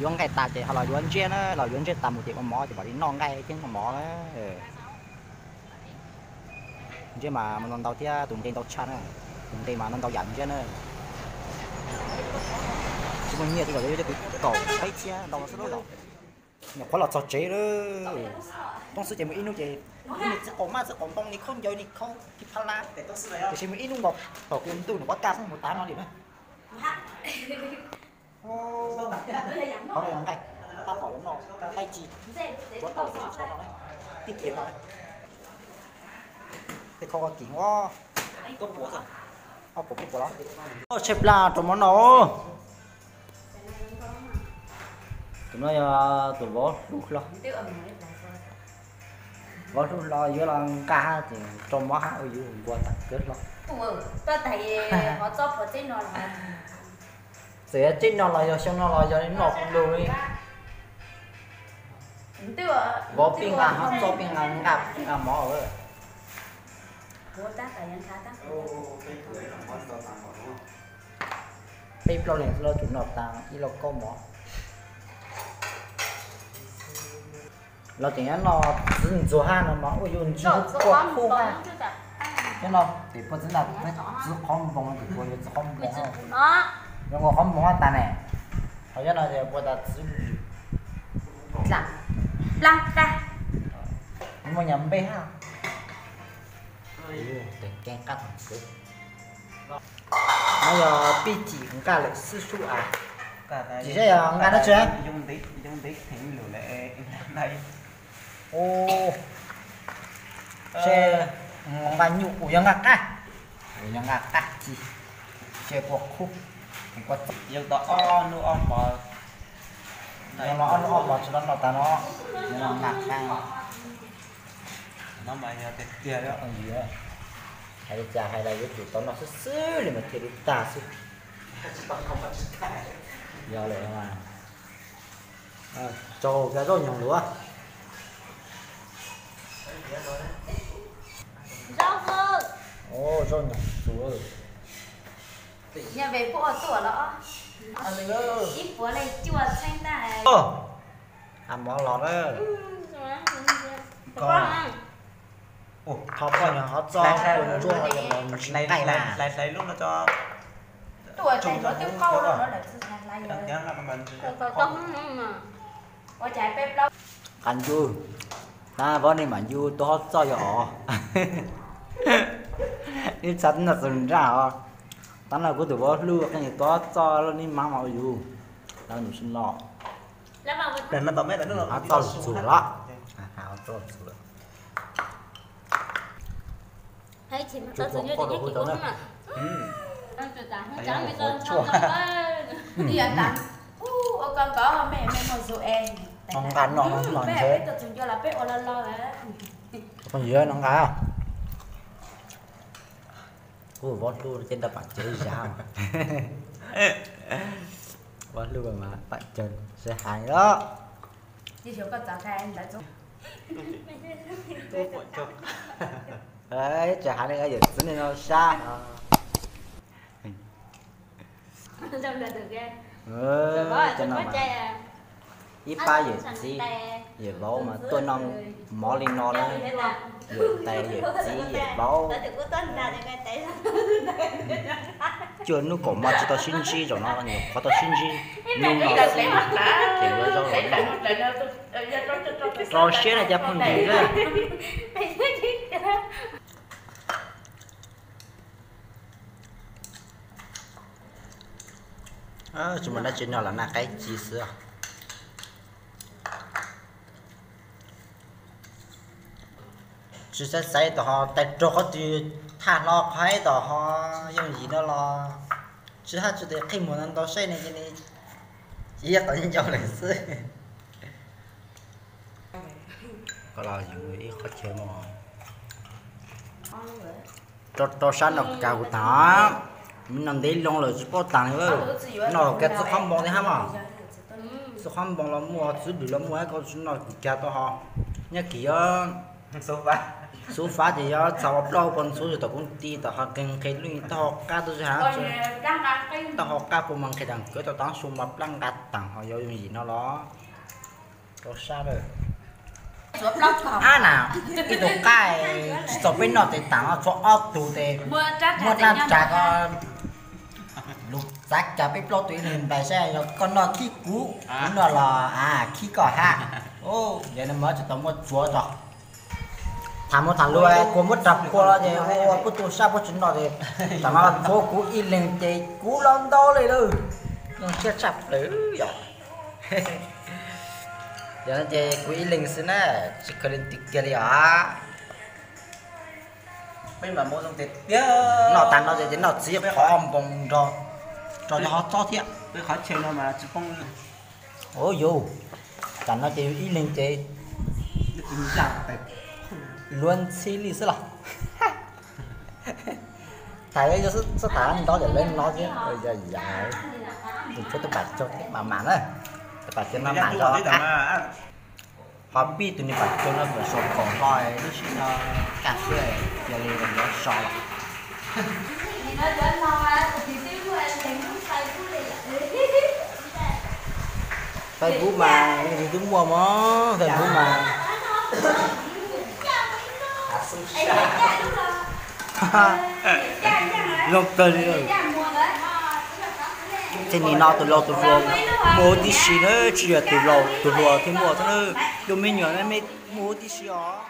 yuan cái ta chỉ họ là yuan trên á là yuan trên tầm một triệu con mỏ thì bảo đi non ngay trên con mỏ á chứ mà mình đầu tiên tụi tên tàu chăn á tụi tên mà nó tàu dẫn chứ nữa chứ mình nhiều thì gọi là cái cầu thấy chứ đâu có số đâu nó có là trò chế đóต้องซื้อเจมันอินุเจนี่จะออกมาจะออกตรงนี้คนเดียวนี่เขาที่พลาแต่ต้องซื้อแล้วเจมันอินุบอกบอกคุณตู้หนูว่ากล้าสั่งหมดตาหน่อยดิไหมโอ้เขาเลยยังไงตาขอแล้วนอนไตจีวัดต่อสีชอบอะไรติดเข็มอะไรแต่เขาก็กิ่งว่าก็ปวดอ่ะเอาปวดปวดแล้วโอ้เชฟลาตัวมันโอ้tụi nó tụi bố lúc lo bố lúc lo dưới là cá thì trong bó ở dưới qua tận kết lo tôi thấy họ cho vào trên nó là sẽ trên nó là do xong nó là do đến nọ luôn đi bố pin là họ cho pin là ngập là mỏ rồi bố tác là nhân khá tác pin lo liền lo chuẩn nọ tàng đi lo có mỏเราถึงนั้นเราถึง做汉了嘛，我用只过后汉，真的，对不真的，那只看不懂的，我就只看不懂啊。如果看不懂单呢，好像那些我的子女，啦，你们娘背哈，对，干干很熟。那要比几很干了四数啊，几些呀？干得吃？dùng tí thì lửa lại đây. Ô, xe bao nhiêu của dân ngạc á, của dân ngạc á chị, xe của khu, của Dân đó on nu on bò. dân nó on cho nó ta nó, nó ngạc á, Nó mà nhà tiền kia đó. còn gì nữa, hay là cái chủ tao nó sứ để mà thiệt ta sứ, giờ lại mà, cho cái rồi nhồng lúa. rau cơ Ồ, rau nhồng lúa. nhà về phụ tuổi đó ít bữa này chua xanh ta Ăn món lọt đó. Con. Ồ, họ coi nhà họ cho con chua họ cho Lấy lúc nó cho tuổi này nó tiêu câu đó nó là lại đăng ký là mình có trái bếp đâu ăn chua. Ta vấn đề mà chua tôi cho nhỏ. Đi chắn là dừng ra à. Tao là có tụi bó lưu cái gì tôi cho nó đi mang vào chua. Tao đủ xin lọ. để nó tao mấy nó À tao sủi lọ. À tao sủi. thấy chị mà tao sủi như thế này thì cũng mà ăn từ tảng không trắng bây giờ không đi ăn tảng con có mẹ một số em Không ăn nó không làm mẹ thế. biết tự chúng cho là biết lo đấy Còn gì nữa nó cái à? Ủa vót lưu trên đập bạn chơi sao? Vót lưu mà bạn chân sẽ hại đó. đi thiếu con cháu thay anh đã giúp Đấy, chả hại cái gì tính nó xa. trong là được ghê Cho nó mà ít ba gì gì gì bố mà tôi non mỏ lên non đó gì tay gì gì bố chưa nó còn mà chỉ tao xin chi rồi nó nhiều có tao xin chi nhưng mà thì bây giờ rồi xe là chấp con gì đó chúng mình đã chuyện nhỏ là cái chi sữa chỉ sẽ xây tao họ tại chỗ họ thì thả lo phải tao họ dùng gì đó lo chỉ hát chỉ để khi muốn ăn tao xây này cái này chỉ là tao nhìn cho lịch sử có là dùng ý khó chơi mà cho sáng nó cào tao mình nằm đấy long rồi có tàng nữa nó cái số không bằng đấy hả mà số không bằng là mua số đủ là mua cái con số nó kia tao họ nhá kia số 3 số phá thì do cháu lâu còn số thì tao cũng đi tao học kinh cái luyện tao học cá tôi hả tao học cá của mình cái đằng cứ tao tao sum mập lăng gạt tặng họ vô gì nó đó có sao rồi nào cái đồ cái tao bên nó thì tặng họ cho ốc tù thì mua ra trả con lục rác trả biết lo tụi mình bài xe rồi con nó khi cú nó là khi cỏ ha ô vậy nó mới cho tao một chúa rồi thằng một thằng luôn cô mất đập cô là gì ô cô tu sao cô chuyện đó thì thằng nó cô cú in lên thì cú lon toเลยluôn nó chết chập đấy vậy giờ nó chơi cú in lên xin á chỉ cần lên tiệt kia đi à bên mà mua xong thì nó tàn nó thì nó chỉ khó ông bông rồi cho nó to thiệt tôi khó chơi đâu mà chứ không ôi dù tàn nó chơi in lên chơi luôn xí lì xí là thầy ấy cho số thả đó để lên nó chứ bây giờ gì vậy mình cho tôi bạch cho cái mà mặn đấy tôi bạch cho nó mặn cho họ biết tụi mình bạch cho nó vừa sổ cổ coi nó chỉ nó cà phê giờ liền nó sò là Facebook mà thì tôi mua mà Facebook mà lông tơ đi rồi thế này nó từ lâu từ lâu mua tí xí nữa chỉ là từ lâu từ lâu thì mua thế nữa, đồ mình nhớ nó mới mua tí xí đó.